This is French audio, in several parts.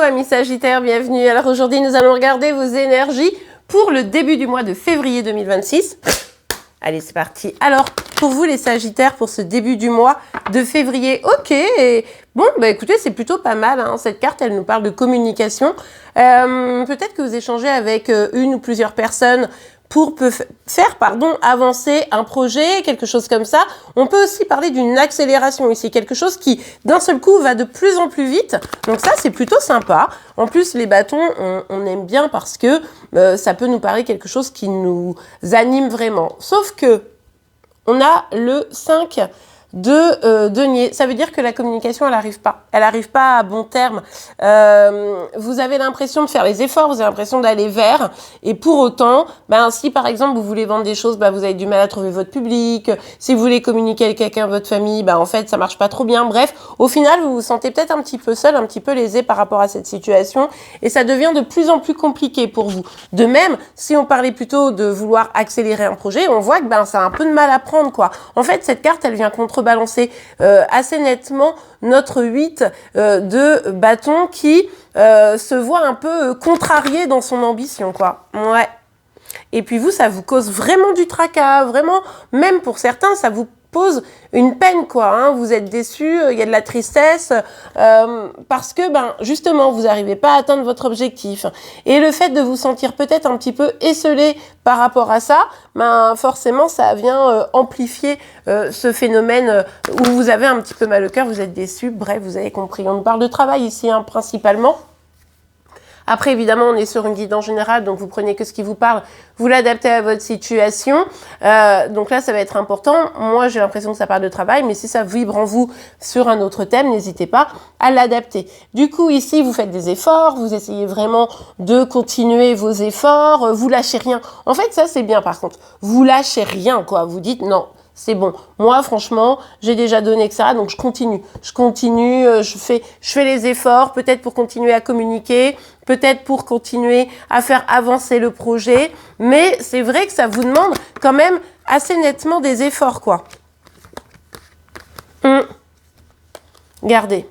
amis Sagittaires, bienvenue. Alors aujourd'hui nous allons regarder vos énergies pour le début du mois de février 2026. Allez, c'est parti. Alors, pour vous les Sagittaires, pour ce début du mois de février, ok. Et bon, bah écoutez, c'est plutôt pas mal. Hein. Cette carte, elle nous parle de communication. Peut-être que vous échangez avec une ou plusieurs personnes pour faire avancer un projet, quelque chose comme ça. On peut aussi parler d'une accélération ici, quelque chose qui, d'un seul coup, va de plus en plus vite. Donc ça, c'est plutôt sympa. En plus, les bâtons, on aime bien parce que ça peut nous parler quelque chose qui nous anime vraiment. Sauf que on a le 5 de denier. Ça veut dire que la communication, elle n'arrive pas. Elle n'arrive pas à bon terme. Vous avez l'impression de faire les efforts, vous avez l'impression d'aller vers. Et pour autant, si par exemple, vous voulez vendre des choses, vous avez du mal à trouver votre public. Si vous voulez communiquer avec quelqu'un de votre famille, en fait, ça marche pas trop bien. Bref, au final, vous vous sentez peut-être un petit peu seul, un petit peu lésé par rapport à cette situation. Et ça devient de plus en plus compliqué pour vous. De même, si on parlait plutôt de vouloir accélérer un projet, on voit que ça a un peu de mal à prendre, quoi. En fait, cette carte, elle vient contrebalancer assez nettement notre 8 de bâton qui se voit un peu contrarié dans son ambition, quoi. Ouais. Et puis vous, ça vous cause vraiment du tracas, vraiment, même pour certains, ça vous pose une peine, quoi. Hein. Vous êtes déçus, il y a de la tristesse, parce que, justement, vous n'arrivez pas à atteindre votre objectif. Et le fait de vous sentir peut-être un petit peu esseulé par rapport à ça, forcément, ça vient amplifier ce phénomène où vous avez un petit peu mal au cœur, vous êtes déçus. Bref, vous avez compris. On parle de travail ici, principalement. Après, évidemment, on est sur une guidance générale, donc vous prenez que ce qui vous parle, vous l'adaptez à votre situation. Donc là, ça va être important. Moi, j'ai l'impression que ça parle de travail, mais si ça vibre en vous sur un autre thème, n'hésitez pas à l'adapter. Du coup, ici, vous faites des efforts, vous essayez vraiment de continuer vos efforts, vous lâchez rien. En fait, ça, c'est bien, par contre. Vous lâchez rien, quoi. Vous dites non. C'est bon. Moi, franchement, j'ai déjà donné que ça, donc je continue. Je fais les efforts, peut-être pour continuer à communiquer, peut-être pour continuer à faire avancer le projet. Mais c'est vrai que ça vous demande quand même assez nettement des efforts, quoi. Regardez.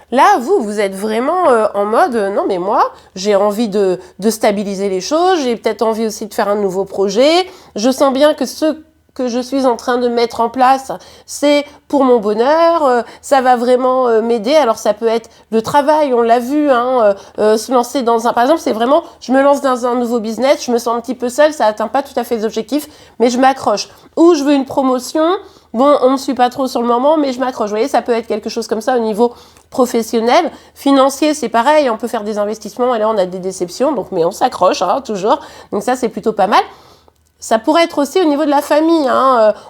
Là, vous êtes vraiment en mode, non mais moi, j'ai envie de stabiliser les choses, j'ai peut-être envie aussi de faire un nouveau projet. Je sens bien que ce que je suis en train de mettre en place, c'est pour mon bonheur, ça va vraiment m'aider. Alors ça peut être le travail, on l'a vu, se lancer dans un... Par exemple, c'est vraiment, je me lance dans un nouveau business, je me sens un petit peu seule, ça atteint pas tout à fait les objectifs, mais je m'accroche. Ou je veux une promotion, bon, on ne me suit pas trop sur le moment, mais je m'accroche. Vous voyez, ça peut être quelque chose comme ça au niveau professionnel. Financier, c'est pareil, on peut faire des investissements et là, on a des déceptions, donc mais on s'accroche, toujours. Donc ça, c'est plutôt pas mal. Ça pourrait être aussi au niveau de la famille,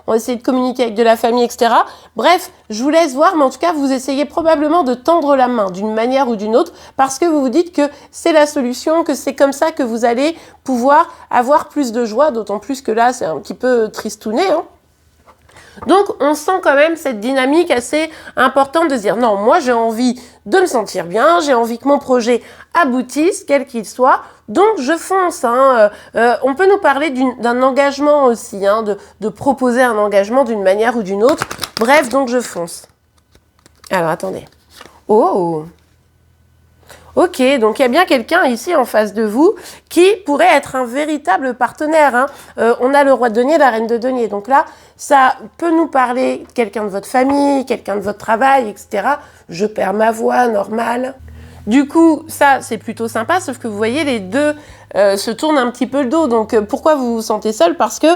on essaie de communiquer avec de la famille, etc. Bref, je vous laisse voir, mais en tout cas, vous essayez probablement de tendre la main d'une manière ou d'une autre parce que vous vous dites que c'est la solution, que c'est comme ça que vous allez pouvoir avoir plus de joie, d'autant plus que là, c'est un petit peu tristouné, Donc, on sent quand même cette dynamique assez importante de se dire, non, moi, j'ai envie de me sentir bien, j'ai envie que mon projet aboutisse, quel qu'il soit, donc je fonce. On peut nous parler d'un engagement aussi, de proposer un engagement d'une manière ou d'une autre. Bref, donc je fonce. Alors, attendez. Oh! Ok, donc il y a bien quelqu'un ici en face de vous qui pourrait être un véritable partenaire. On a le roi de denier, la reine de denier. Donc là, ça peut nous parler de quelqu'un de votre famille, quelqu'un de votre travail, etc. Je perds ma voix, normal. Du coup, ça, c'est plutôt sympa, sauf que vous voyez, les deux se tournent un petit peu le dos. Donc pourquoi vous vous sentez seul? Parce que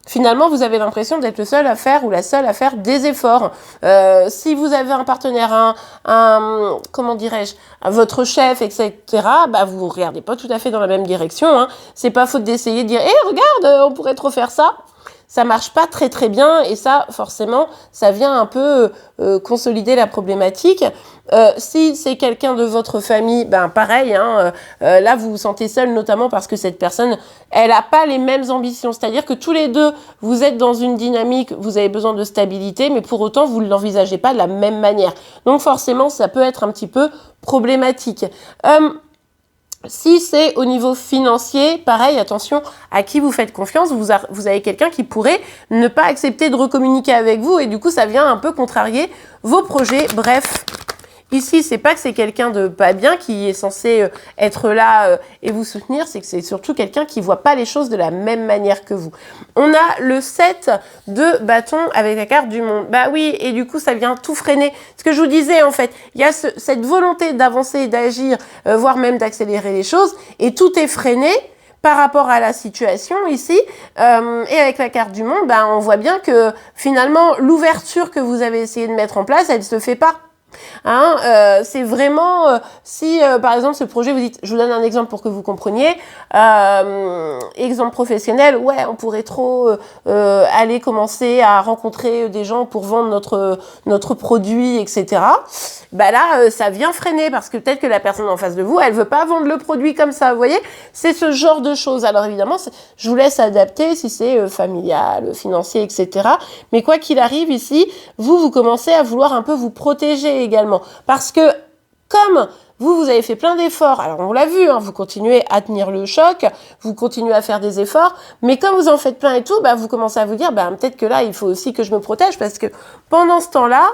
finalement, vous avez l'impression d'être le seul à faire ou la seule à faire des efforts. Si vous avez un partenaire, comment dirais-je, votre chef, etc., vous regardez pas tout à fait dans la même direction. C'est pas faute d'essayer de dire, regarde, on pourrait trop faire ça. Ça marche pas très très bien et ça, forcément, ça vient un peu consolider la problématique. Si c'est quelqu'un de votre famille, pareil, là vous vous sentez seul notamment parce que cette personne, elle n'a pas les mêmes ambitions. C'est-à-dire que tous les deux, vous êtes dans une dynamique, vous avez besoin de stabilité, mais pour autant, vous ne l'envisagez pas de la même manière. Donc forcément, ça peut être un petit peu problématique. Si c'est au niveau financier, pareil, attention à qui vous faites confiance. Vous avez quelqu'un qui pourrait ne pas accepter de recommuniquer avec vous et du coup, ça vient un peu contrarier vos projets. Bref, ici, c'est pas que c'est quelqu'un de pas bien qui est censé être là et vous soutenir, c'est que c'est surtout quelqu'un qui voit pas les choses de la même manière que vous. On a le 7 de bâton avec la carte du monde. Bah oui, et du coup, ça vient tout freiner. Ce que je vous disais, en fait, il y a cette volonté d'avancer, d'agir, voire même d'accélérer les choses, et tout est freiné par rapport à la situation ici, et avec la carte du monde, on voit bien que finalement, l'ouverture que vous avez essayé de mettre en place, elle ne se fait pas. C'est vraiment, si par exemple ce projet, vous dites, je vous donne un exemple pour que vous compreniez, exemple professionnel, ouais, on pourrait trop aller commencer à rencontrer des gens pour vendre notre produit, etc. Là, ça vient freiner parce que peut-être que la personne en face de vous, elle veut pas vendre le produit comme ça, vous voyez, c'est ce genre de choses. Alors évidemment, je vous laisse adapter si c'est familial, financier, etc. Mais quoi qu'il arrive ici, vous commencez à vouloir un peu vous protéger également. Parce que comme vous avez fait plein d'efforts, alors on l'a vu, vous continuez à tenir le choc, vous continuez à faire des efforts, mais comme vous en faites plein et tout, vous commencez à vous dire, peut-être que là, il faut aussi que je me protège parce que pendant ce temps-là,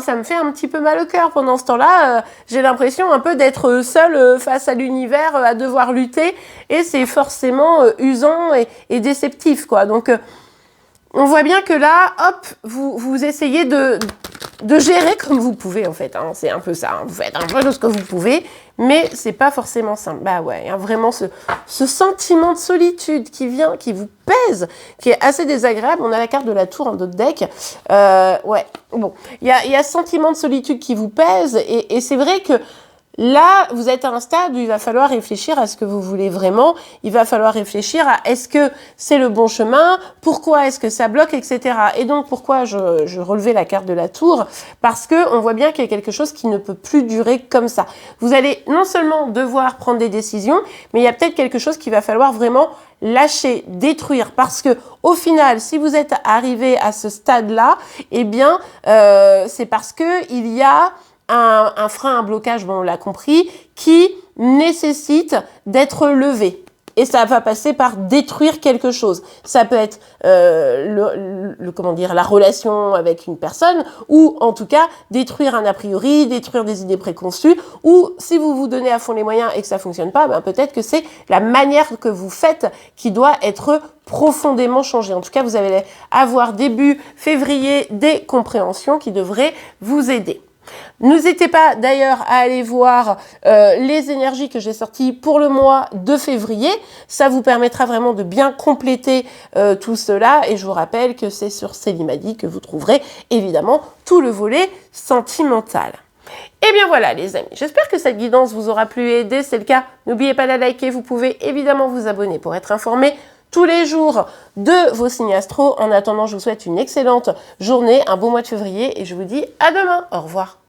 ça me fait un petit peu mal au cœur. Pendant ce temps-là, j'ai l'impression un peu d'être seule face à l'univers, à devoir lutter, et c'est forcément usant et déceptif, quoi. Donc, on voit bien que là, hop, vous essayez de gérer comme vous pouvez, en fait. C'est un peu ça. Vous faites un peu de ce que vous pouvez, mais c'est pas forcément simple. Ouais, vraiment ce sentiment de solitude qui vient, qui vous pèse, qui est assez désagréable. On a la carte de la tour en d'autres decks. Ouais, bon. Il y a ce sentiment de solitude qui vous pèse, et c'est vrai que là, vous êtes à un stade où il va falloir réfléchir à ce que vous voulez vraiment. Il va falloir réfléchir à est-ce que c'est le bon chemin? Pourquoi est-ce que ça bloque, etc. Et donc, pourquoi je relevais la carte de la tour? Parce que on voit bien qu'il y a quelque chose qui ne peut plus durer comme ça. Vous allez non seulement devoir prendre des décisions, mais il y a peut-être quelque chose qu'il va falloir vraiment lâcher, détruire. Parce que au final, si vous êtes arrivé à ce stade-là, c'est parce que il y a un frein, un blocage, on l'a compris, qui nécessite d'être levé. Et ça va passer par détruire quelque chose. Ça peut être la relation avec une personne, ou en tout cas détruire un a priori, détruire des idées préconçues, ou si vous vous donnez à fond les moyens et que ça fonctionne pas, peut-être que c'est la manière que vous faites qui doit être profondément changée. En tout cas, vous allez avoir début février des compréhensions qui devraient vous aider. N'hésitez pas d'ailleurs à aller voir les énergies que j'ai sorties pour le mois de février. Ça vous permettra vraiment de bien compléter tout cela. Et je vous rappelle que c'est sur Célimadi que vous trouverez évidemment tout le volet sentimental. Et bien voilà les amis, j'espère que cette guidance vous aura plu et aidé. C'est le cas, n'oubliez pas de la liker. Vous pouvez évidemment vous abonner pour être informé tous les jours de vos signes astro. En attendant, je vous souhaite une excellente journée, un bon mois de février et je vous dis à demain. Au revoir.